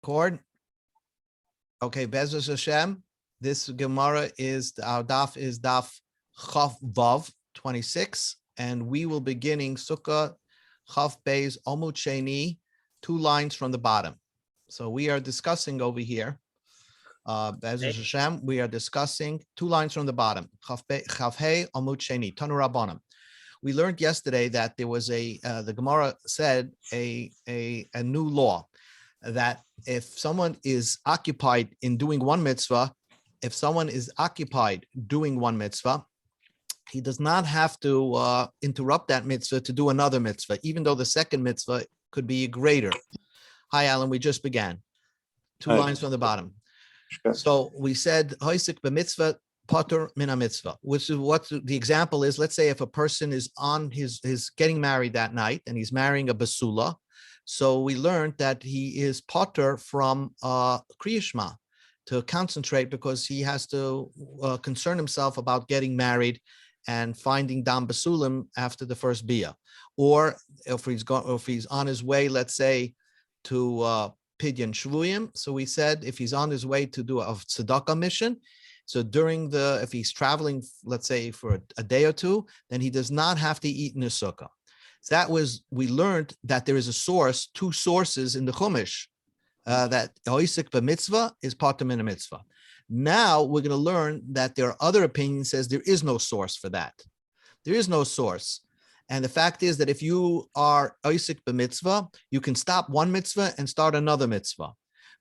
Record. Okay, Bezos Hashem. This Gemara is our daf is daf Chaf Vav 26, and we will be beginning Sukkah Chaf Beis Omud Sheni, 2 lines from the bottom. So we are discussing over here. Bezos Hashem, we are discussing 2 lines from the bottom. Chaf Hey Omud Sheni Tanu Rabbanim. We learned yesterday that there was the Gemara said a new law, that if someone is occupied in doing one mitzvah, he does not have to interrupt that mitzvah to do another mitzvah, even though the second mitzvah could be greater. Hi, Alan, we just began. 2 lines from the bottom. Sure. So we said, Hoisik b'mitzvah, Potter min mitzvah, which is what the example is. Let's say if a person is on his getting married that night and he's marrying a basula, so we learned that he is potter from Kriya Shema to concentrate, because he has to concern himself about getting married and finding dam basulim after the first bia. Or if he's on his way, let's say, to Pidyon Shvuyim, so we said if he's on his way to do a tzedakah mission, so if he's traveling, let's say for a day or 2, then he does not have to eat in a sukkah. So we learned that there is 2 sources in the Chumash, that Hoisik b'mitzvah is Potter min mitzvah. Now we're going to learn that there are other opinions says there is no source for that. There is no source. And the fact is that if you are Hoisik b'mitzvah, you can stop one mitzvah and start another mitzvah.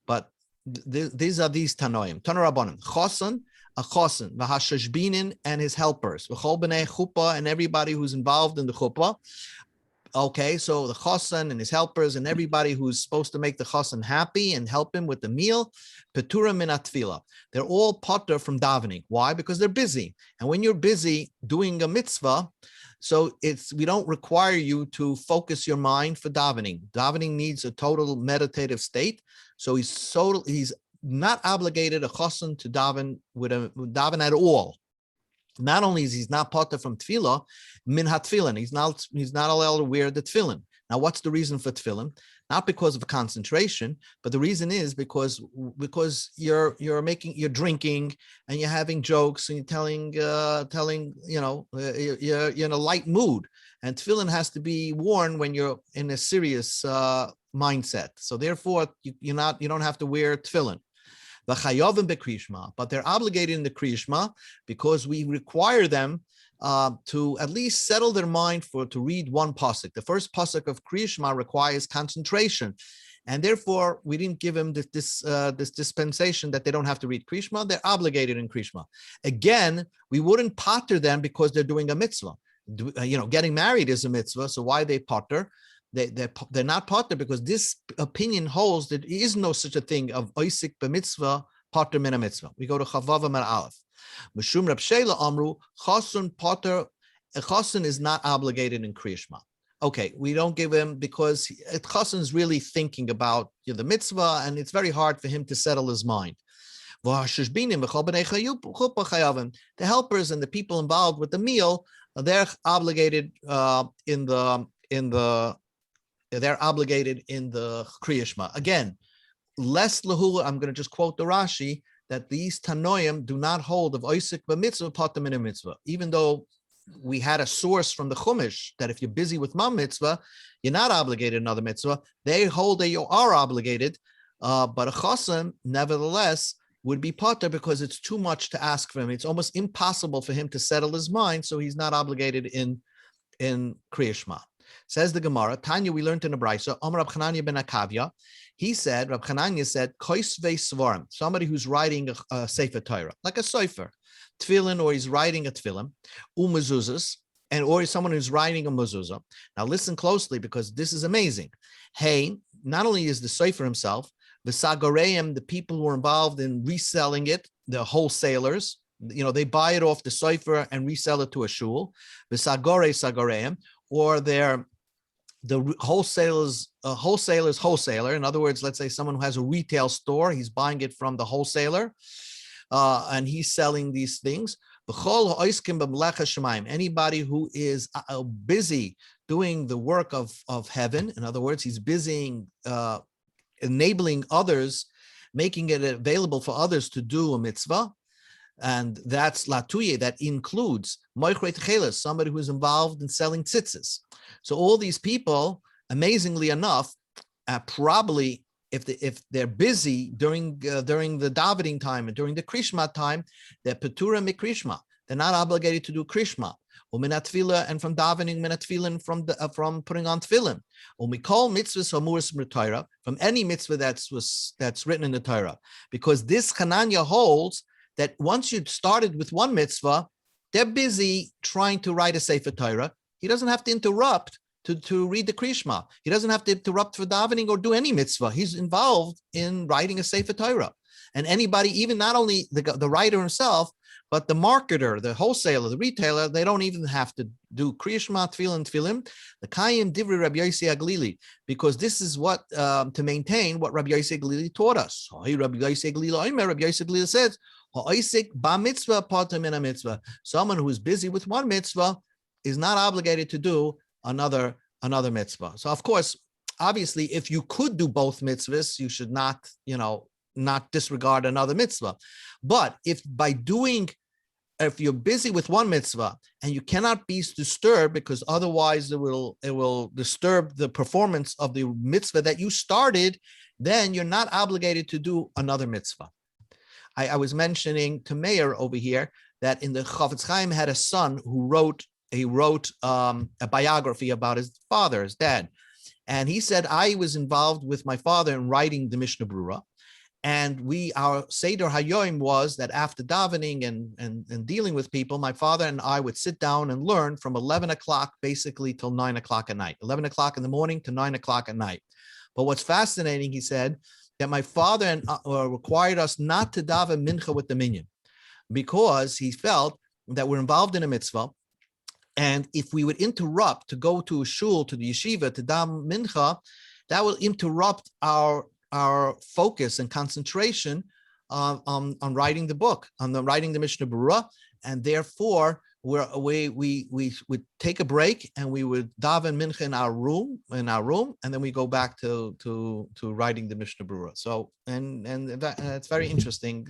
But these are these Tanoim. Tanu Rabbanim. Chosan, a chosan, v'hashashbinin and his helpers, v'chol b'nei chuppah and everybody who's involved in the chuppah. Okay, so the chosan and his helpers and everybody who's supposed to make the chosan happy and help him with the meal, petura min atfila. They're all potter from davening. Why? Because they're busy. And when you're busy doing a mitzvah, so we don't require you to focus your mind for davening. Davening needs a total meditative state. So he's not obligated a chosan to daven daven at all. Not only is he not potter from tefillah, min hatfilin, he's not allowed to wear the tefillin. Now, what's the reason for tefillin? Not because of concentration, but the reason is because you're drinking and you're having jokes and you're telling you're in a light mood, and tefillin has to be worn when you're in a serious mindset. So therefore, you don't have to wear tefillin. But they're obligated in the Kriya Shema because we require them to at least settle their mind to read one pasuk. The first pasuk of Kriya Shema requires concentration, and therefore we didn't give them this dispensation that they don't have to read Kriya Shema. They're obligated in Kriya Shema. Again, we wouldn't potter them because they're doing a mitzvah. Getting married is a mitzvah, so why they potter? They're not potter because this opinion holds that there is no such a thing of oisik b'mitzvah, potter min mitzvah. We go to Chavav Amar Aleph. Mishum Rab Sheila Amru, Chasun potter, a Chasun is not obligated in Kriya Shema. Okay, we don't give him because Chasun is really thinking about the mitzvah, and it's very hard for him to settle his mind. The helpers and the people involved with the meal, they're obligated they're obligated in the Kriya Shema. Again, less lahu, I'm going to just quote the Rashi, that these Tanoim do not hold of Oisik b'mitzvah, Potter min mitzvah. Even though we had a source from the Chumash that if you're busy with one mitzvah, you're not obligated another mitzvah. They hold that you are obligated, but a chosan, nevertheless, would be Potter because it's too much to ask for him. It's almost impossible for him to settle his mind, so he's not obligated in Kriya Shema. Says the Gemara, Tanya, we learned in the Brisa, Omer Rab Chananya ben Akavya, Rab Chananya said, Koisvei Svarim, somebody who's writing a Sefer Torah, like a Sefer, Tefillin, or he's writing a Tefillin, Mezuzahs, or someone who's writing a mezuzah. Now listen closely because this is amazing. Hey, not only is the Sefer himself, the Sagareim, the people who are involved in reselling it, the wholesalers, they buy it off the Sefer and resell it to a shul, the Sagareim, or the wholesaler's wholesaler. In other words, let's say someone who has a retail store, he's buying it from the wholesaler, and he's selling these things. Anybody who is busy doing the work of heaven, in other words, he's busy enabling others, making it available for others to do a mitzvah. And that's latuye, that includes moichrei techeles, somebody who's involved in selling tzitzis. So all these people, amazingly enough, probably if they're busy during the davening time and during the krishma time, they're petura mikrishma. They're not obligated to do krishma. Uminat tefillah, and from davening, minat tefillin, from putting on tefillin. Umikol mitzvahs hamuras m'Torah, from any mitzvah that's written in the Torah, because this Hananya holds that once you started with one mitzvah, they're busy trying to write a Sefer Torah. He doesn't have to interrupt to read the Krishma. He doesn't have to interrupt for davening or do any mitzvah. He's involved in writing a Sefer Torah. And anybody, even not only the writer himself, but the marketer, the wholesaler, the retailer, they don't even have to do Kriyashma, Tefillim, the Kayim Divri Rabbi Yossi Aglili, because this is what, to maintain what Rabbi Yossi Aglili taught us. Rabbi Yossi Aglili says, someone who is busy with one mitzvah is not obligated to do another mitzvah. So of course, obviously, if you could do both mitzvahs, you should not disregard another mitzvah. But if you're busy with one mitzvah and you cannot be disturbed, because otherwise it will disturb the performance of the mitzvah that you started, then you're not obligated to do another mitzvah. I was mentioning to Meir over here that in the Chafetz Chaim had a son who wrote a biography about his father, his dad. And he said, I was involved with my father in writing the Mishnah Berurah. And our Seder Hayoim was that after davening and dealing with people, my father and I would sit down and learn from 11 o'clock basically till 9 o'clock at night, 11 o'clock in the morning to 9 o'clock at night. But what's fascinating, he said, that my father required us not to daven mincha with the minyan, because he felt that we're involved in a mitzvah. And if we would interrupt to go to a shul, to the yeshiva, to daven mincha, that will interrupt our focus and concentration on writing the book, writing the Mishnah Berurah, and therefore we would take a break and we would daven mincha in our room, and then we go back to writing the Mishnah Berurah. So and it's very interesting.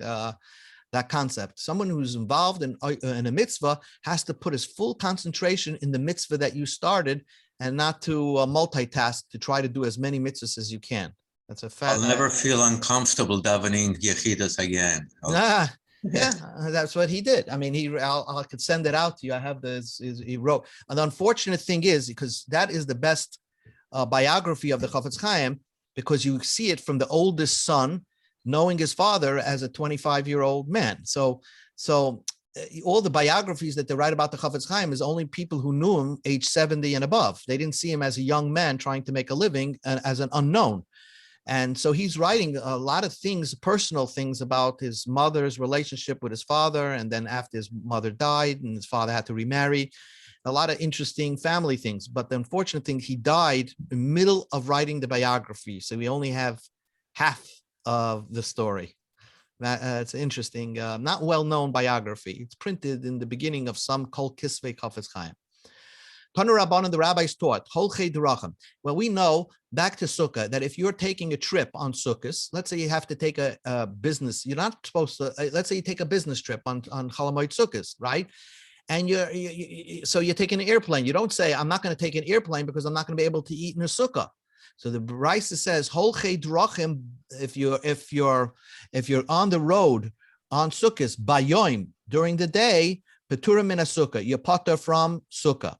That concept. Someone who's involved in a mitzvah has to put his full concentration in the mitzvah that you started, and not to multitask to try to do as many mitzvahs as you can. That's a fact. I'll never feel uncomfortable davening Yechidas again. Yeah, that's what he did. I mean, I could send it out to you. I have this. He wrote. And the unfortunate thing is, because that is the best biography of the Chafetz Chaim, because you see it from the oldest son knowing his father as a 25-year-old man. So all the biographies that they write about the Chafetz Chaim is only people who knew him age 70 and above. They didn't see him as a young man trying to make a living as an unknown. And so he's writing a lot of things, personal things about his mother's relationship with his father. And then after his mother died and his father had to remarry, a lot of interesting family things. But the unfortunate thing, he died in the middle of writing the biography. So we only have half of the story. It's interesting, not well-known biography. It's printed in the beginning of some Kol Kisvei Chafetz Chaim. Tanu Rabbanan, the rabbis taught, Holchei Derachim. Well, we know, back to Sukkah, that if you're taking a trip on Sukkot, let's say you have to take a business, you're not supposed to, let's say you take a business trip on Chalamoid Sukkot, right? And so you're taking an airplane. You don't say, I'm not going to take an airplane because I'm not going to be able to eat in a Sukkah. So the Brisa says, Holchei Drachim, if you're on the road on Sukkot, Bayoim, during the day, Peturim min Sukkah, you're patur from Sukkah.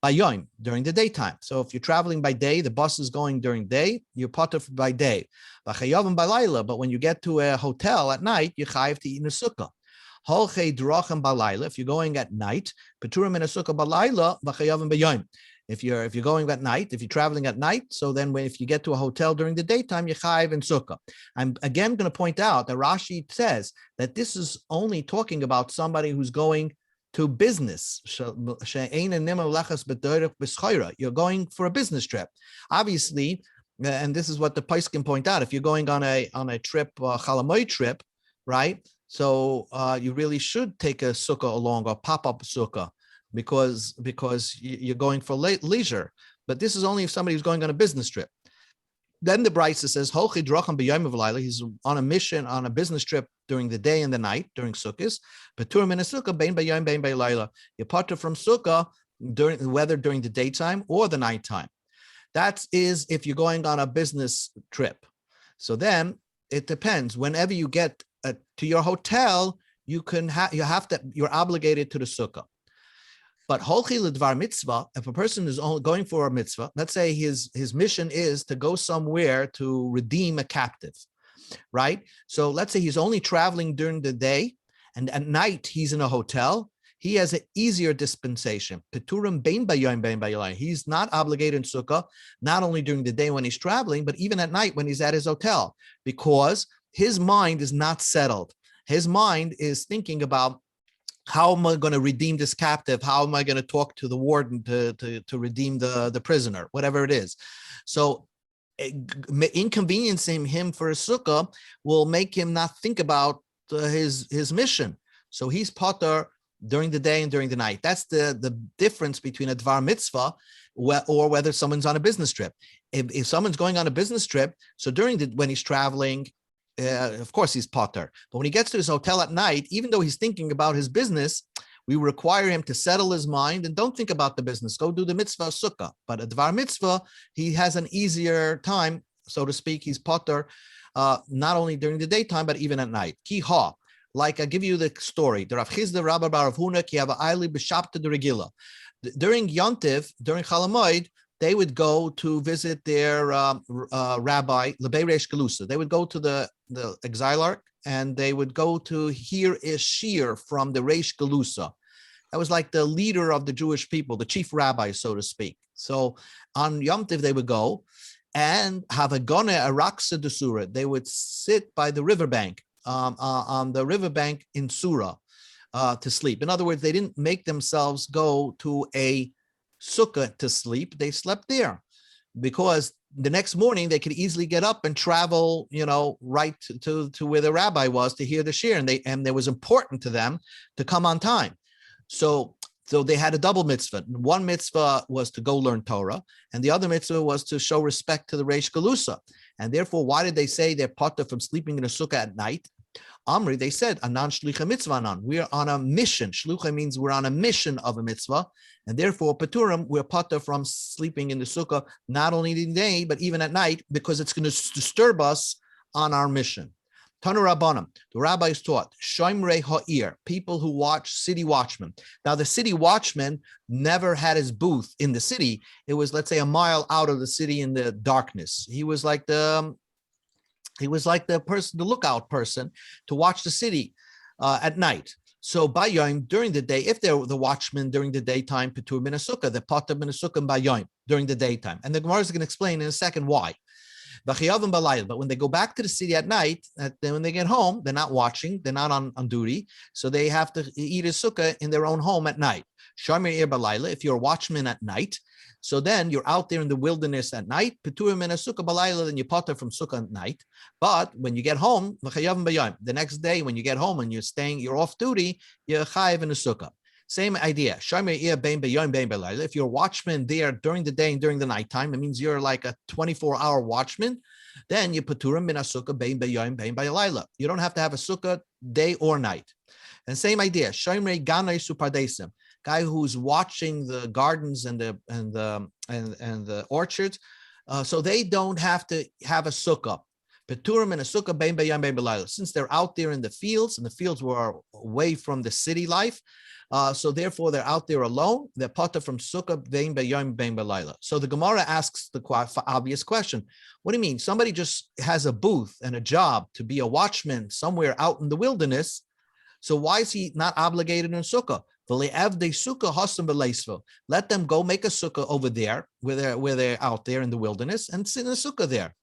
Bayoim, during the daytime. So if you're traveling by day, the bus is going during day, you're patur by day. V'chayavim balayla, but when you get to a hotel at night, you're chayav to eat in a Sukkah. Holchei Drachim balayla, if you're going at night, Peturim min Sukkah balayla, v'chayavim bayoim. If you're going at night, if you're traveling at night, so then if you get to a hotel during the daytime, you're chayiv in sukkah. I'm again going to point out that Rashi says that this is only talking about somebody who's going to business. You're going for a business trip. Obviously, and this is what the Paiskim point out, if you're going on a trip, a Chalamoid trip, right? So you really should take a sukkah along, or pop-up sukkah, because you're going for leisure. But this is only if somebody's going on a business trip. Then the Brisa says, "Holchi dracham b'yom v'layla." He's on a mission, on a business trip during the day and the night, during Sukkot. Petur min sukkah bein b'yom bein b'layla. You're parted from Sukkah whether during the daytime or the nighttime. That is if you're going on a business trip. So then it depends. Whenever you get to your hotel, you're obligated to the Sukkah. But holchi l'dvar mitzvah, if a person is only going for a mitzvah, let's say his mission is to go somewhere to redeem a captive, right? So let's say he's only traveling during the day, and at night he's in a hotel. He has an easier dispensation. Peturim bein bayom bein bayom. He's not obligated in sukkah, not only during the day when he's traveling, but even at night when he's at his hotel, because his mind is not settled. His mind is thinking about, how am I going to redeem this captive? How am I going to talk to the warden to redeem the prisoner, whatever it is? So inconveniencing him for a sukkah will make him not think about his mission. So he's potter during the day and during the night. That's the difference between a dvar mitzvah or whether someone's on a business trip. If someone's going on a business trip, so when he's traveling, of course he's potter. But when he gets to his hotel at night, even though he's thinking about his business, we require him to settle his mind and don't think about the business. Go do the mitzvah sukkah. But a dvar mitzvah, he has an easier time, so to speak. He's potter not only during the daytime, but even at night. Ki ha. Like I give you the story. The Rav Chizda Rabba Bar Huna ki hava aili b'shabta de regila. During Yontiv, during Chalamoid, they would go to visit their rabbi, Lebei Reish Galusa. They would go to the exilarch, and they would go to hear a shir from the Reish Galusa. That was like the leader of the Jewish people, the chief rabbi, so to speak. So on Yom Tov, they would go and have a gone araksa de surah. They would sit by the riverbank, on the riverbank in Surah to sleep. In other words, they didn't make themselves go to a sukkah to sleep. They slept there because the next morning they could easily get up and travel, right to where the rabbi was to hear the shir, and it was important to them to come on time. So they had a double mitzvah. One mitzvah was to go learn Torah, and the other mitzvah was to show respect to the Reish Galusa. And therefore, why did they say they're potter from sleeping in a sukkah at night? Amri, they said, Anan shlicha mitzvah anan. We're on a mission. Shlucha means we're on a mission of a mitzvah. And therefore, Peturim, we're potter from sleeping in the sukkah, not only in the day, but even at night, because it's going to disturb us on our mission. Tanu Rabbanim, the rabbis taught, Shoimrei Ha'ir, people who watch, city watchmen. Now, the city watchman never had his booth in the city. It was, let's say, a mile out of the city in the darkness. He was like the person, the lookout person to watch the city at night. So bayom during the day, if they're the watchman during the daytime, petur min sukkah, the potter min sukkah bayom during the daytime. And the Gemara is going to explain in a second why. But when they go back to the city at night, then when they get home, they're not watching, they're not on duty, so they have to eat a sukkah in their own home at night. If you're a watchman at night, so then you're out there in the wilderness at night, then you potter from sukkah at night. But when you get home, the next day when you get home and you're off duty, you're chayiv in a sukkah. Same idea. If you're a watchman there during the day and during the nighttime, it means you're like a 24-hour watchman. Then you peturim min sukkah bein b'yom bein b'layla. You don't have to have a sukkah day or night. And same idea. Shoymrei ganei supardesim. Guy who's watching the gardens and the orchards, so they don't have to have a sukkah. Peturim and a sukkah bein b'yom bein b'layla. Since they're out there in the fields, and the fields were away from the city life. So therefore, they're out there alone. They're potter from sukkah bein b'yom bein b'layla. So the Gemara asks the obvious question: what do you mean? Somebody just has a booth and a job to be a watchman somewhere out in the wilderness. So why is he not obligated in sukkah? Let them go make a sukkah over there, where they're out there in the wilderness, and sit in a sukkah there.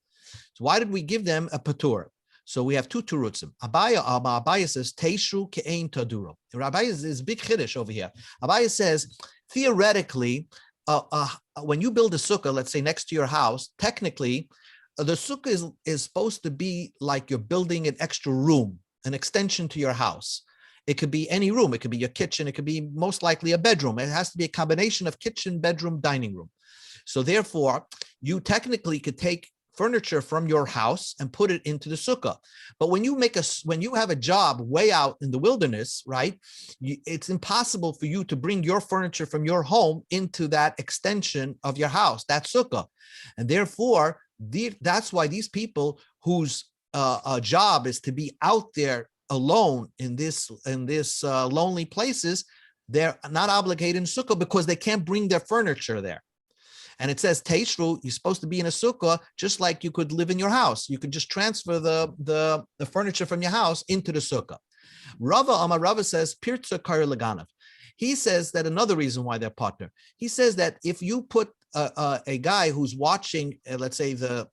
So why did we give them a patur? So we have two turutzim. Abaya says, Teishu ke'ein taduro. Rabbi is big chiddush over here. Abaya says, theoretically, when you build a sukkah, let's say next to your house, technically, the sukkah is supposed to be like you're building an extra room, an extension to your house. It could be any room. It could be your kitchen. It could be most likely a bedroom. It has to be a combination of kitchen, bedroom, dining room. So therefore, you technically could take furniture from your house and put it into the sukkah. But when you have a job way out in the wilderness, right, it's impossible for you to bring your furniture from your home into that extension of your house, that sukkah. And therefore, that's why these people whose job is to be out there alone in this lonely places, they're not obligated in sukkah because they can't bring their furniture there. And it says, Teishru, you're supposed to be in a sukkah just like you could live in your house. You could just transfer the furniture from your house into the sukkah. Rava says, Pirtza Kar Laganav. He says that another reason why they're partner. He says that if you put a guy who's watching, let's say, the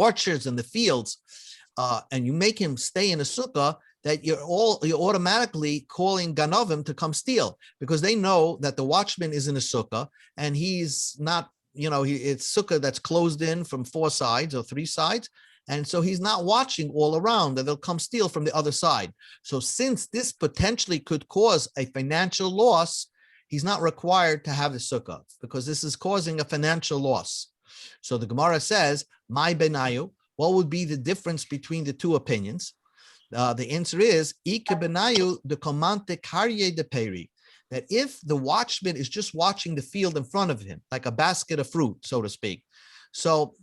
orchards and the fields, and you make him stay in a sukkah, that you're automatically calling Ganovim to come steal, because they know that the watchman is in a sukkah and he's not, it's sukkah that's closed in from 4 sides or 3 sides. And so he's not watching all around, that they'll come steal from the other side. So since this potentially could cause a financial loss, he's not required to have the sukkah because this is causing a financial loss. So the Gemara says, "My benayu." What would be the difference between the two opinions? The answer is benayu the komante karye de peri. That if the watchman is just watching the field in front of him, like a basket of fruit, so to speak. So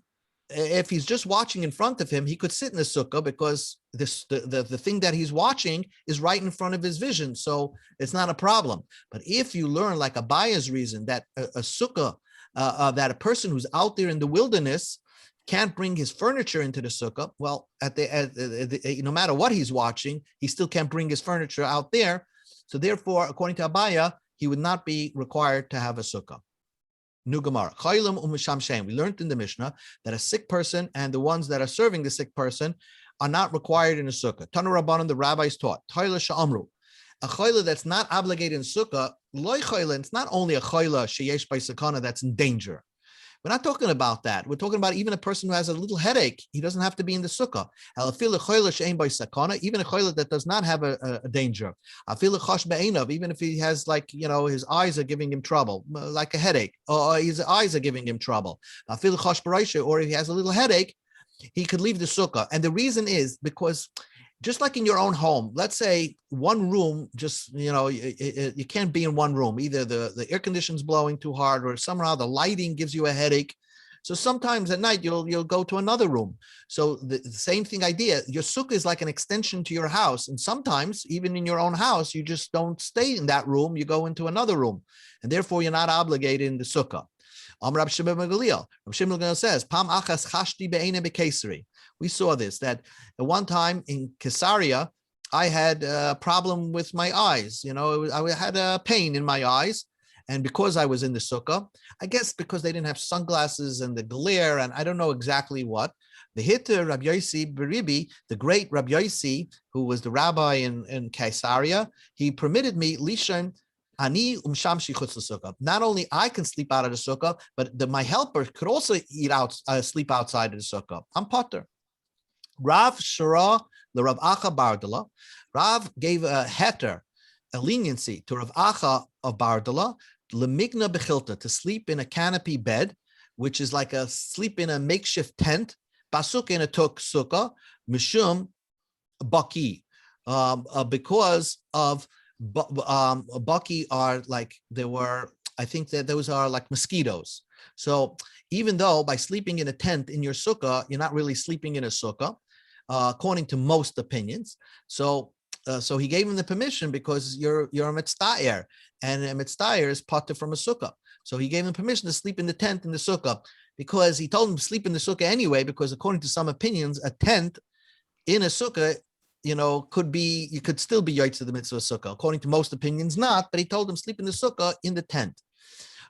if he's just watching in front of him, he could sit in the sukkah because the thing that he's watching is right in front of his vision. So it's not a problem. But if you learn, like Abaya's reason, that a sukkah, that a person who's out there in the wilderness can't bring his furniture into the sukkah, well, no matter what he's watching, he still can't bring his furniture out there. So therefore, according to Abaya, he would not be required to have a sukkah. New Gemara. We learned in the Mishnah that a sick person and the ones that are serving the sick person are not required in a sukkah. Tanu Rabbanan, the rabbis taught. A chayla that's not obligated in sukkah, loy chayla, it's not only a chayla sheyesh by sakana that's in danger. We're not talking about that. We're talking about even a person who has a little headache. He doesn't have to be in the sukkah. Even a chayla that does not have a danger. Even if he has, like, his eyes are giving him trouble, like a headache, or his eyes are giving him trouble. Or if he has a little headache, he could leave the sukkah. And the reason is because just like in your own home, let's say one room, just, you can't be in one room. Either the air conditioning's blowing too hard or somehow the lighting gives you a headache. So sometimes at night, you'll go to another room. So the same thing idea, your sukkah is like an extension to your house. And sometimes even in your own house, you just don't stay in that room. You go into another room. And therefore, you're not obligated in the sukkah. Rab Shimon ben Gamliel says, "Pam achas chashti be'ene bekesari." We saw this, that at one time in Caesarea, I had a problem with my eyes. I had a pain in my eyes. And because I was in the sukkah, I guess because they didn't have sunglasses and the glare, and I don't know exactly what, the hitter Rabbi Yossi Beribi, the great Rabbi Yossi, who was the rabbi in Caesarea, he permitted me, Lishan, not only I can sleep out of the sukkah, but my helper could also sleep outside of the sukkah. I'm potter. Rav Shara, the Rav Acha Bardala, Rav gave a heter, a leniency to Rav Acha of Bardala, lemigna bechilta, to sleep in a canopy bed, which is like sleep in a makeshift tent, basuk in a tuk sukkah, mishum baki, because of baki are like, I think that those are like mosquitoes. So even though by sleeping in a tent in your sukkah, you're not really sleeping in a sukkah, according to most opinions. So he gave him the permission because you're a mitztayer, and a mitztayer is potter from a sukkah. So he gave him permission to sleep in the tent in the sukkah, because he told him to sleep in the sukkah anyway, because according to some opinions, a tent in a sukkah, you could still be yotze the mitzvah sukkah. According to most opinions, not, but he told him sleep in the sukkah in the tent.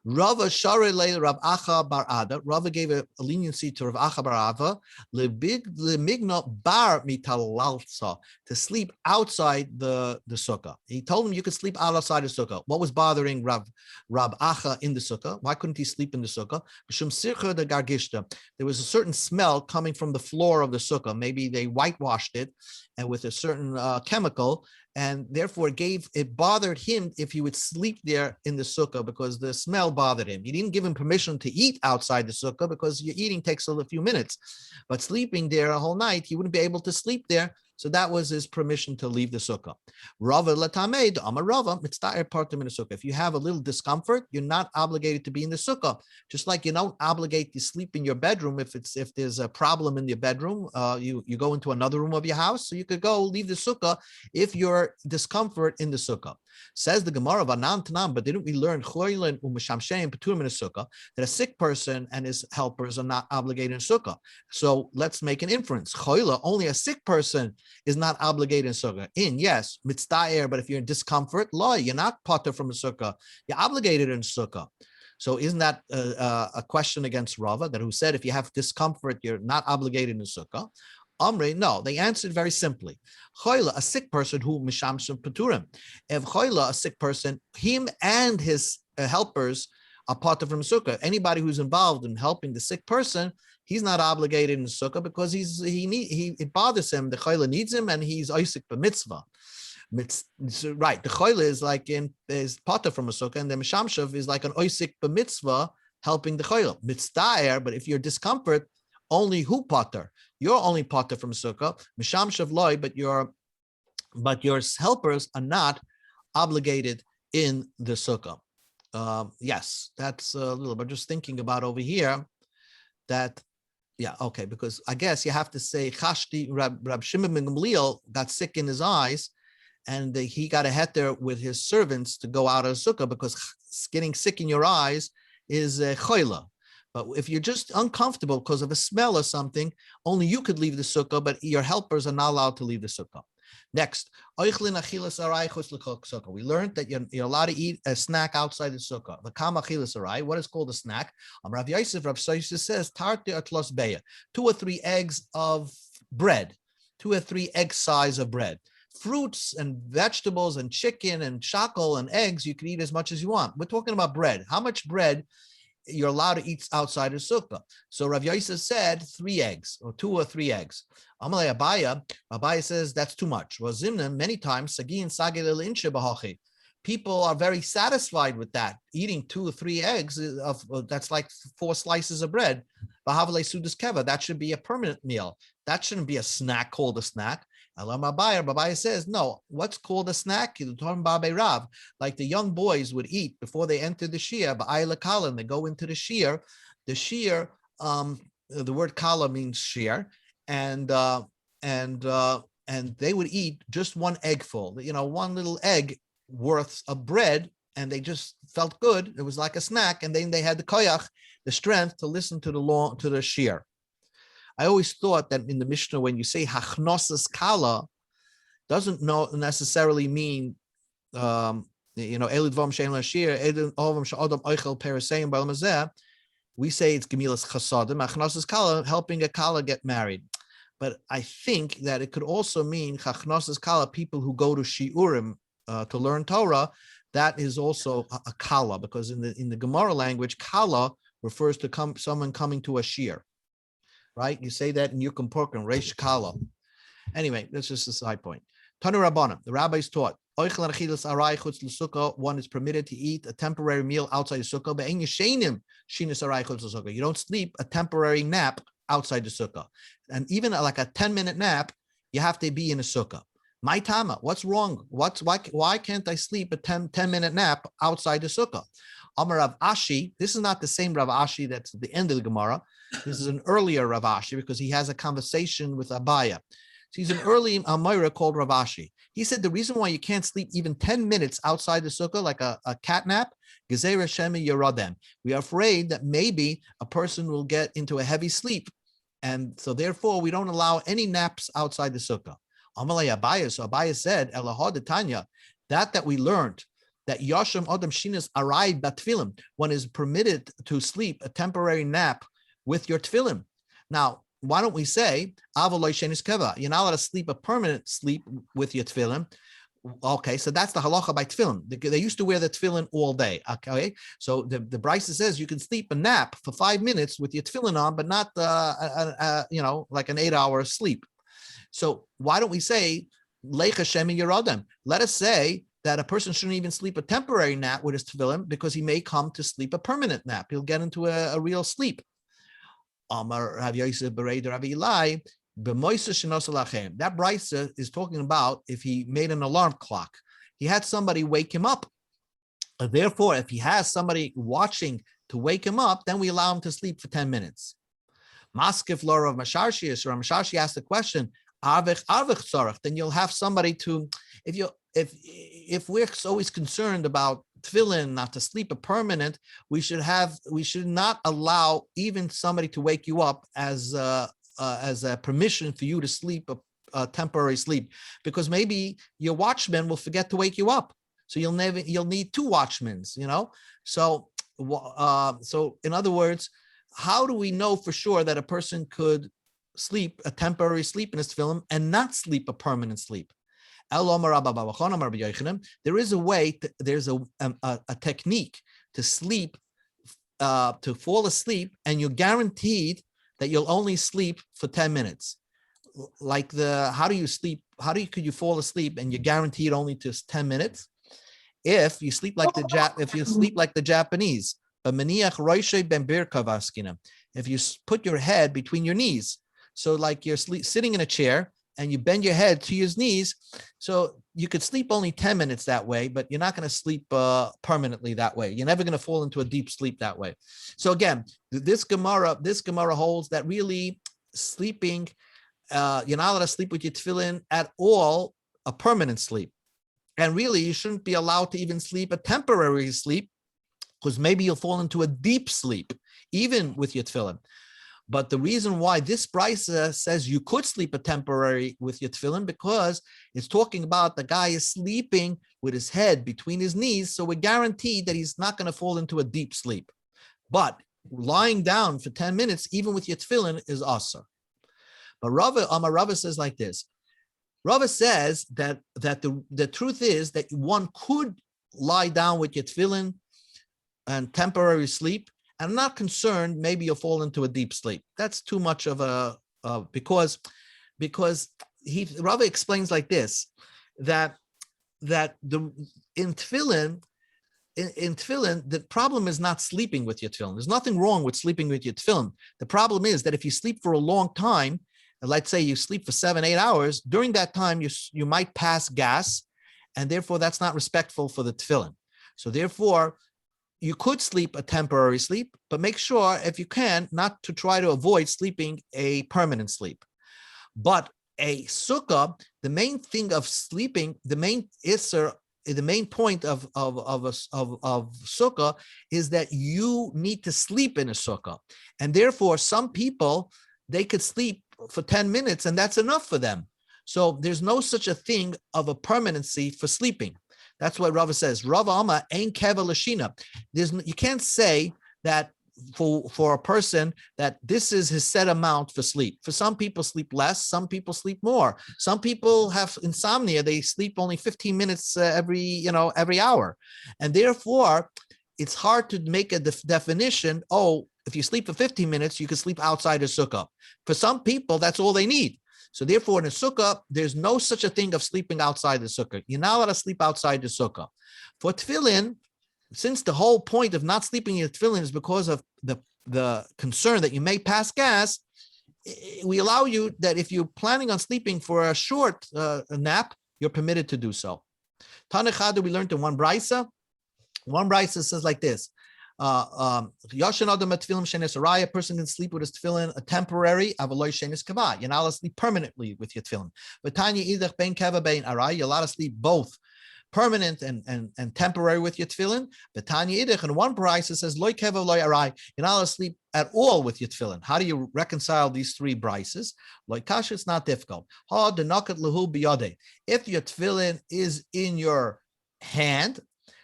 Rava Sharele Rav Acha Bar Ada. Rava gave a leniency to Rav Acha Bar Ada, lemigna bar mitalalsa, to sleep outside the sukkah. He told him you could sleep outside the sukkah. What was bothering Rav Acha in the sukkah? Why couldn't he sleep in the sukkah? There was a certain smell coming from the floor of the sukkah. Maybe they whitewashed it and with a certain chemical, and therefore it bothered him if he would sleep there in the sukkah because the smell bothered him. He didn't give him permission to eat outside the sukkah because your eating takes a few minutes, but sleeping there a whole night, he wouldn't be able to sleep there. So that was his permission to leave the sukkah. Rava latamed, Amar Rava, mitztaer partim in the sukkah. If you have a little discomfort, you're not obligated to be in the sukkah. Just like you don't obligate to sleep in your bedroom if there's a problem in your bedroom, you go into another room of your house, so you could go leave the sukkah if you're discomfort in the sukkah. Says the Gemara, but didn't we learn that a sick person and his helpers are not obligated in sukkah? So let's make an inference. Only a sick person is not obligated in sukkah. Yes, mitztaer, but if you're in discomfort, you're not potter from a sukkah. You're obligated in sukkah. So isn't that a question against Rava, that who said if you have discomfort, you're not obligated in sukkah? Amre, no, they answered very simply. Choila, a sick person who mishamshim paturim. If choila, a sick person, him and his helpers are part of from sukkah. Anybody who's involved in helping the sick person, he's not obligated in sukkah because it bothers him. The choila needs him, and he's oisik b'mitzvah. Right, the choila is potter from a sukkah, and the mishamshav is like an oisik b'mitzvah helping the choila. Mitzdaer, but if you're discomfort, only who potter? You're only potter from sukkah, mishamshav loy, but your helpers are not obligated in the sukkah. Yes, that's a little bit. Just thinking about over here that, yeah, okay, because I guess you have to say Chashti Rab Shimon ben Gamliel got sick in his eyes, and he got a heter with his servants to go out of the sukkah because getting sick in your eyes is a choila. But if you're just uncomfortable because of a smell or something, only you could leave the sukkah, but your helpers are not allowed to leave the sukkah. Next, we learned that you're allowed to eat a snack outside the sukkah. What is called a snack? Rav Yosef says, 2 or 3 eggs of bread, 2 or 3 egg size of bread. Fruits and vegetables and chicken and shakal and eggs, you can eat as much as you want. We're talking about bread. How much bread you're allowed to eat outside of sukkah? So Rav Yosef said 3 eggs, or 2 or 3 eggs. Amalei Abaya says that's too much. Well, Zimna, many times, people are very satisfied with that. Eating 2 or 3 eggs, that's like 4 slices of bread. That should be a permanent meal. That shouldn't be a snack called a snack. Babaya says, no, what's called a snack? Like the young boys would eat before they enter the shir, and they go into the shir. The shir, the word kala means shir, and they would eat just 1 eggful, 1 little egg worth of bread, and they just felt good. It was like a snack, and then they had the koyach, the strength to listen to the shir. I always thought that in the Mishnah, when you say hachnosas kala, doesn't necessarily mean, elidvom shein lashir, elidvom she'adam oichel periseim b'alamazeh. We say it's gemilas chasadim, hachnosas kala, helping a kala get married. But I think that it could also mean hachnosas kala, people who go to shiurim to learn Torah. That is also a kala, because in the Gemara language, kala refers to someone coming to a shir. Right? You say that in Yukum Porkum, Reish Kala. Anyway, that's just a side point. Tanu Rabbanim, the rabbis taught, one is permitted to eat a temporary meal outside the sukkah, but you don't sleep a temporary nap outside the sukkah. And even like a 10-minute nap, you have to be in a sukkah. My tama, what's wrong? Why can't I sleep a 10-minute nap outside the sukkah? Amar Rav Ashi, this is not the same Rav Ashi that's at the end of the Gemara. This is an earlier Rav Ashi because he has a conversation with Abaya. So he's an early Amira called Rav Ashi. He said the reason why you can't sleep even 10 minutes outside the sukkah, like a cat nap, Gezer Shemi Yeradem. We are afraid that maybe a person will get into a heavy sleep. And so therefore we don't allow any naps outside the sukkah. Amalei Abaya, so Abaya said, Elahad Tanya, that we learned, that Yasham Adam Shinas Arai Batfilim, one is permitted to sleep a temporary nap with your tefillin. Now, why don't we say Avaloi Shenis Keva? You're not allowed to sleep a permanent sleep with your tefillin. Okay, so that's the halacha by tefillin. They used to wear the tefillin all day. Okay, so the Brisa says you can sleep a nap for 5 minutes with your tefillin on, but not like an 8-hour sleep. So why don't we say Leicha Shemi Yerodem. Let us say that a person shouldn't even sleep a temporary nap with his tefillin because he may come to sleep a permanent nap. He'll get into a real sleep. Amar Rav Yosef Bereider Rav Eli, that brisa is talking about if he made an alarm clock. He had somebody wake him up. Therefore, if he has somebody watching to wake him up, then we allow him to sleep for 10 minutes. Maskif Laura of Masharshi, or Masharshi asked the question, then you'll have somebody to, if we're always concerned about tefillin, not to sleep a permanent, we should not allow even somebody to wake you up as a permission for you to sleep a temporary sleep, because maybe your watchman will forget to wake you up. So you'll need two watchmen, So in other words, how do we know for sure that a person could sleep a temporary sleep in his tefillin and not sleep a permanent sleep? There is a way, there's a technique to sleep, to fall asleep, and you're guaranteed that you'll only sleep for 10 minutes. Like how could you fall asleep and you're guaranteed only to 10 minutes? If you sleep like the Japanese, if you put your head between your knees, so like you're sitting in a chair and you bend your head to your knees, so you could sleep only 10 minutes that way, but you're not going to sleep permanently that way. You're never going to fall into a deep sleep that way. So again, this Gemara holds that really sleeping, you're not allowed to sleep with your tefillin at all, a permanent sleep. And really, you shouldn't be allowed to even sleep a temporary sleep, because maybe you'll fall into a deep sleep, even with your tefillin. But the reason why this brisa says you could sleep a temporary with your tefillin, because it's talking about the guy is sleeping with his head between his knees, so we're guaranteed that he's not going to fall into a deep sleep. But lying down for 10 minutes, even with your tefillin, is asur. But Rava says like this. Rava says that the truth is that one could lie down with your tefillin and temporary sleep, and I'm not concerned maybe you'll fall into a deep sleep. That's too much of because Rava explains like this, that in tefillin, the problem is not sleeping with your tefillin. There's nothing wrong with sleeping with your tefillin. The problem is that if you sleep for a long time, let's say you sleep for 7-8 hours, during that time you might pass gas, and therefore that's not respectful for the tefillin. So therefore, you could sleep a temporary sleep, but make sure, if you can, not to try to avoid sleeping a permanent sleep. But a sukkah, the main thing of sleeping, the main point of sukkah is that you need to sleep in a sukkah, and therefore some people, they could sleep for 10 minutes and that's enough for them. So there's no such a thing of a permanency for sleeping. That's what Rava says. Rava Amma ain't keva lashina. You can't say that for a person that this is his set amount for sleep. For some people sleep less, some people sleep more. Some people have insomnia. They sleep only 15 minutes every hour. And therefore, it's hard to make a definition. Oh, if you sleep for 15 minutes, you can sleep outside the sukkah. For some people, that's all they need. So therefore, in a sukkah, there's no such a thing of sleeping outside the sukkah. You're not allowed to sleep outside the sukkah. For tefillin, since the whole point of not sleeping in your tefillin is because of the concern that you may pass gas, we allow you that if you're planning on sleeping for a short nap, you're permitted to do so. Tanechadu, we learned in one brisa. One brisa says like this. A person can sleep with his tefillin a temporary, you're not allowed to sleep permanently with your tefillin. You're allowed to sleep both permanent and temporary with your tefillin. And one price it says, you're not allowed to sleep at all with your tefillin. How do you reconcile these three brises? It's not difficult. If your tefillin is in your hand,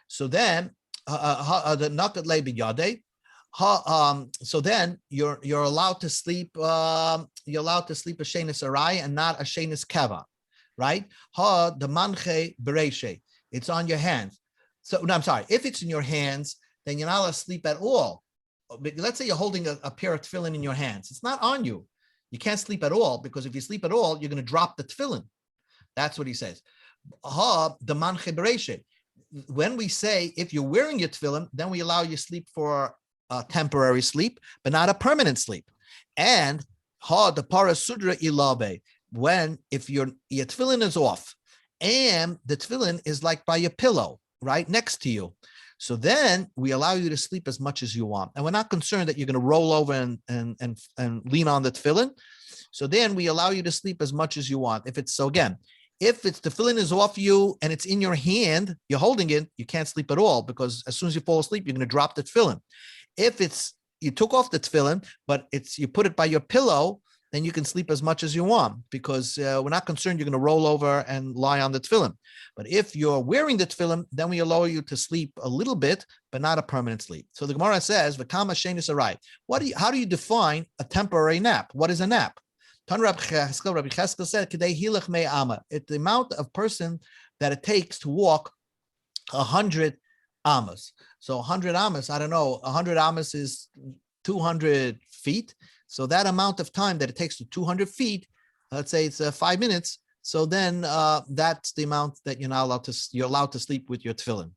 so then so then you're allowed to sleep. You're allowed to sleep a shenis arai and not a shenis keva, right? The manche bereshe. It's on your hands. So no, I'm sorry. If it's in your hands, then you're not allowed to sleep at all. But let's say you're holding a pair of tefillin in your hands. It's not on you. You can't sleep at all, because if you sleep at all, you're going to drop the tefillin. That's what he says. The manche bereshe. When we say if you're wearing your tefillin, then we allow you sleep for a temporary sleep, but not a permanent sleep. And the parasudra ilabe. When if your tefillin is off, and the tefillin is like by your pillow, right next to you. So then we allow you to sleep as much as you want. And we're not concerned that you're going to roll over and lean on the tefillin. So then we allow you to sleep as much as you want. If it's the tefillin is off you and it's in your hand, you're holding it, you can't sleep at all, because as soon as you fall asleep, you're going to drop the tefillin. If you took off the tefillin, but you put it by your pillow, then you can sleep as much as you want, because we're not concerned you're going to roll over and lie on the tefillin. But if you're wearing the tefillin, then we allow you to sleep a little bit, but not a permanent sleep. So the Gemara says, "V'kama shenis arai." How do you define a temporary nap? What is a nap? Rabbi Cheskel said, "Kedei hilach mei ama." It's the amount of person that it takes to walk 100 amas. So 100 amas, I don't know, 100 amas is 200 feet. So that amount of time that it takes to 200 feet, let's say it's 5 minutes. So then that's the amount that you're allowed to sleep with your tefillin.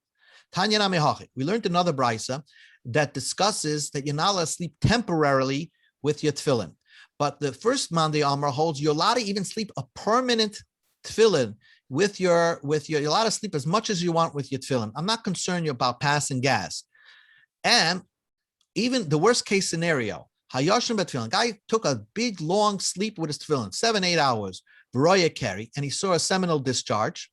Tanya Namehachi. We learned another brisa that discusses that you're not allowed to sleep temporarily with your tefillin. But the first Monday Amar holds you're allowed to even sleep a permanent tefillin you're allowed to sleep as much as you want with your tefillin. I'm not concerned about passing gas. And even the worst case scenario, Hayashim betfillin. Guy took a big long sleep with his tefillin, 7-8 hours, Veroya carry, and he saw a seminal discharge.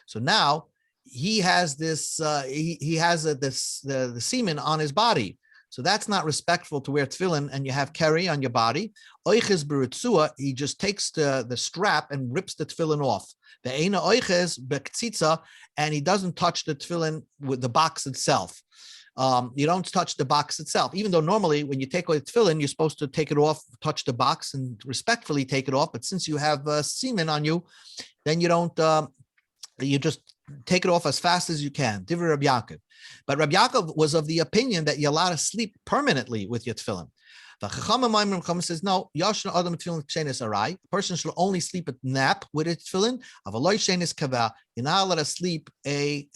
So now he has this. He has the semen on his body. So that's not respectful to wear tefillin, and you have carry on your body. Oiches beritzua. He just takes the strap and rips the tefillin off. The eina oiches bektzitza, and he doesn't touch the tefillin with the box itself. You don't touch the box itself, even though normally when you take away the tefillin, you're supposed to take it off, touch the box, and respectfully take it off. But since you have semen on you, then you don't. You just take it off as fast as you can. Divrei Rabbi Yaakov. But Rabbi Yaakov was of the opinion that you're allowed to sleep permanently with your tefillin. The Chacham says, no, Yashna Adam tefillin shenis arai. A person should only sleep at nap with his tefillin. Avaloi shenis kava. You're not allowed to sleep a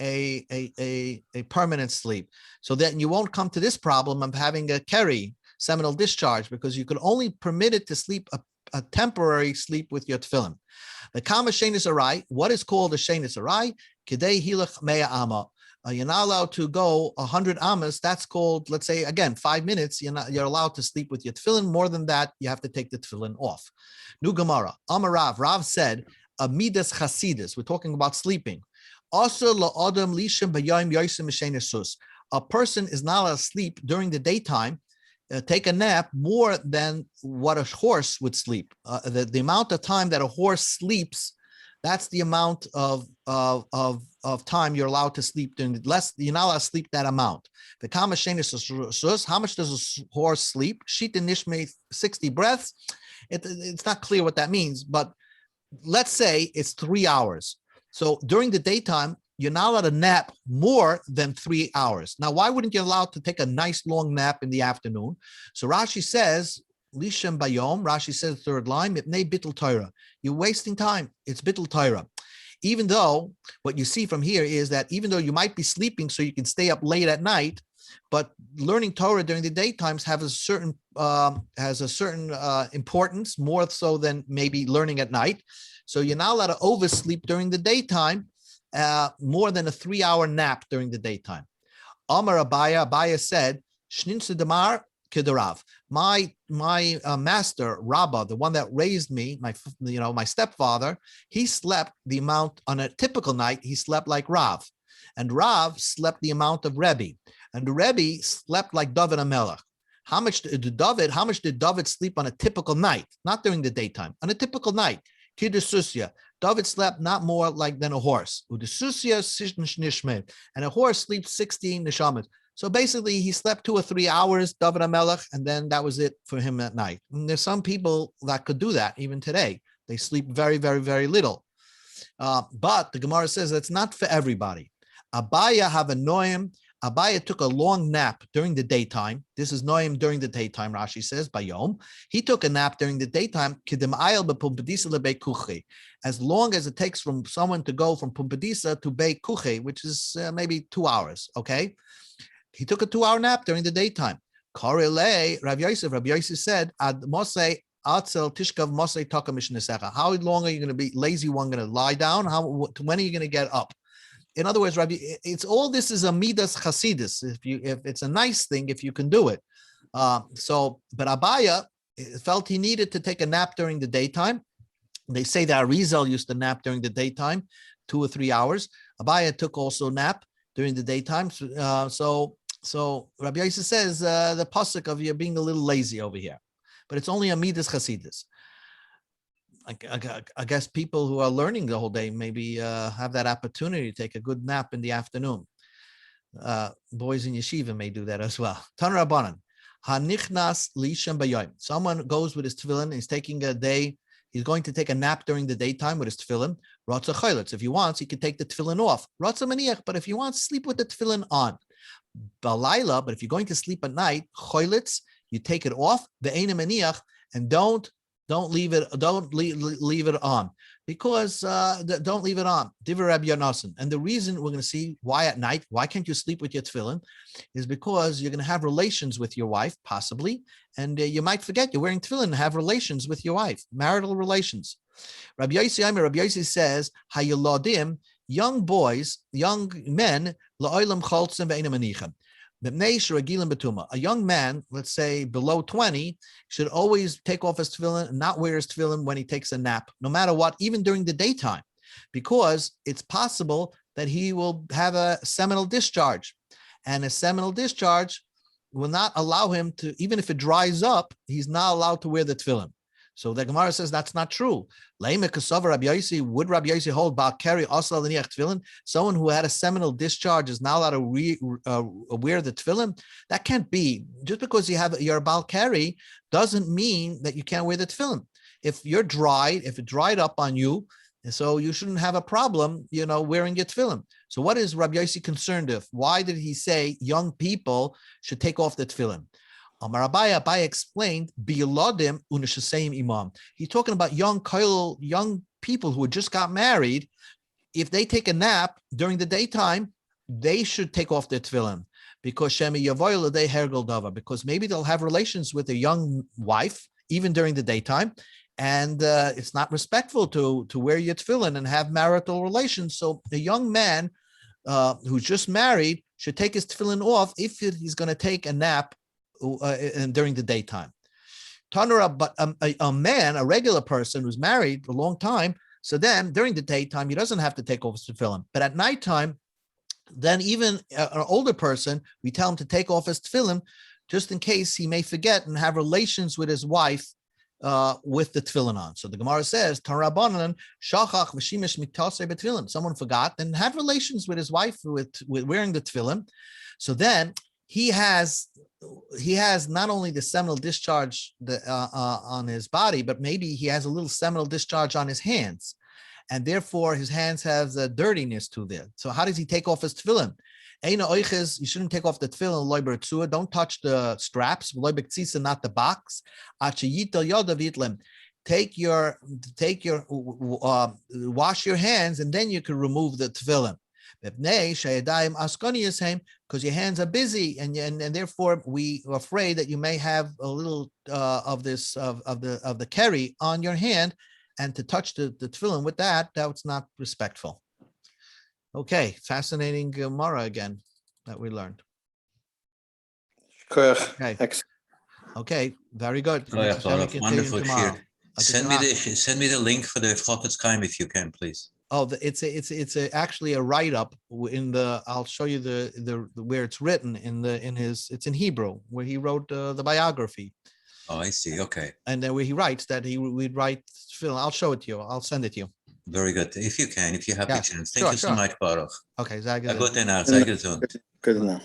permanent sleep. So that you won't come to this problem of having a carry, seminal discharge, because you could only permit it to sleep a temporary sleep with your tefillin. The kama shenis arai. What is called a shenis arai? Kedei hilach mea ama. You're not allowed to go 100 amas. That's called, let's say, again, 5 minutes. You're allowed to sleep with your tefillin. More than that, you have to take the tefillin off. Nu Gemara. Amar Rav. Rav said, Amidas chasidus. We're talking about sleeping. Also, la'adam lishem b'yayim yosim m'shenesus. A person is not allowed to sleep during the daytime, take a nap more than what a horse would sleep. The amount of time that a horse sleeps, that's the amount of time you're allowed to sleep during less. You're not allowed to sleep that amount. The kama shenis, how much does a horse sleep? Shita nishme 60 breaths. It's not clear what that means, but let's say it's 3 hours. So during the daytime, you're not allowed to nap more than 3 hours. Now, why wouldn't you allow to take a nice long nap in the afternoon? So Rashi says, Lishem Bayom, Rashi says, third line, Mipnei Bittul Torah. You're wasting time. It's Bittul Torah. Even though what you see from here is that even though you might be sleeping so you can stay up late at night, but learning Torah during the daytimes has a certain importance, more so than maybe learning at night. So you're not allowed to oversleep during the daytime, more than a 3-hour nap during the daytime. Amar Abaya said, Shninsa Damar Kedarav. My master, Rabbah, the one that raised me, my stepfather, he slept the amount on a typical night, he slept like Rav. And Rav slept the amount of Rebbe. And the Rebbe slept like David HaMelech. How much did David sleep on a typical night? Not during the daytime, on a typical night. Kidususya. David slept not more than a horse. Udususya nishme. And a horse sleeps 16 neshamas. So basically, he slept 2 or 3 hours, David HaMelech, and then that was it for him at night. And there's some people that could do that even today. They sleep very, very, very little. But the Gemara says that's not for everybody. Abaya have a noim. Abaya took a long nap during the daytime. This is noim during the daytime, Rashi says, bayom. He took a nap during the daytime, as long as it takes from someone to go from Pumbedisa to Beit Kuche, which is maybe 2 hours, okay? He took a 2-hour nap during the daytime. Korele, Rabbi Yosef said, Ad Mosei Atzel Tishkav Mosei Taka Mishnesecha. How long are you going to be lazy one going to lie down? When are you going to get up? In other words, Rabbi, it's all this is a midas chasidus. If it's a nice thing, if you can do it. But Abaya felt he needed to take a nap during the daytime. They say that Arizal used to nap during the daytime, 2 or 3 hours. Abaya took also a nap during the daytime. So Rabbi Yosef says the pasuk of you being a little lazy over here, but it's only a midas chasidus. I guess people who are learning the whole day maybe have that opportunity to take a good nap in the afternoon. Boys in yeshiva may do that as well. Tan Rabbanan, hanichnas lishem bayom. Someone goes with his tefillin. He's taking a day. He's going to take a nap during the daytime with his tefillin. Ratza choylitz. If he wants, he could take the tefillin off. Ratza maniach. But if he wants, sleep with the tefillin on. Balayla. But if you're going to sleep at night, choylitz, you take it off. The eina maniach, and don't leave it on, because don't leave it on. Divrei Rabbi Yonasan. And the reason we're going to see why at night, why can't you sleep with your tefillin, is because you're going to have relations with your wife, possibly, and you might forget you're wearing tefillin and have relations with your wife, marital relations. Rabbi Yossi says, Hayalodim, young boys, young men, la'olam choltzim ve'eina manichem. A young man, let's say below 20, should always take off his tefillin and not wear his tefillin when he takes a nap, no matter what, even during the daytime, because it's possible that he will have a seminal discharge, and a seminal discharge will not allow him to, even if it dries up, he's not allowed to wear the tefillin. So the Gemara says that's not true. Would Rabbi Yossi hold Balkari Asla Leniach Tefillin? Someone who had a seminal discharge is not allowed to wear the tefillin? That can't be. Just because you're a Balkari doesn't mean that you can't wear the tefillin. If it dried up on you, so you shouldn't have a problem, wearing your tefillin. So what is Rabbi Yossi concerned with? Why did he say young people should take off the tefillin? Amar Abaye explained, Bilodim unishaseim imam. He's talking about young people who just got married. If they take a nap during the daytime, they should take off their tefillin, because Shemi Yavoy Ladei Hergel Dava, because maybe they'll have relations with a young wife even during the daytime, and it's not respectful to wear your tefillin and have marital relations. So a young man who's just married should take his tefillin off if he's going to take a nap during the daytime. Tanura, but a man, a regular person who's married a long time, so then during the daytime he doesn't have to take off his tefillin. But at nighttime, then even an older person, we tell him to take off his tefillin just in case he may forget and have relations with his wife with the tefillin on. So the Gemara says, Tarabanan shachach v'shimish mitasei betefillin. Someone forgot and had relations with his wife with wearing the tefillin. So then he has not only the seminal discharge on his body, but maybe he has a little seminal discharge on his hands, and therefore his hands have a dirtiness to them. So how does he take off his tefillin? You shouldn't take off the tefillin. Don't touch the straps. Not the box. Wash your hands, and then you can remove the tefillin. Because your hands are busy, and therefore we are afraid that you may have a little of the keri on your hand, and to touch the tefillin with that's not respectful. Okay, fascinating Gemara again that we learned. Okay, very good. Wonderful shir. Send me the link for the Chofetz Chaim if you can, please. Oh, it's actually a write-up in the. I'll show you the where it's written it's in Hebrew, where he wrote the biography. Oh, I see. Okay. And then where he writes that we'd write film. I'll show it to you. I'll send it to you. Very good. If you have the chance. Thank you so much, Baruch. Okay. Sehr Gute Nacht. Sehr gesund. Good enough.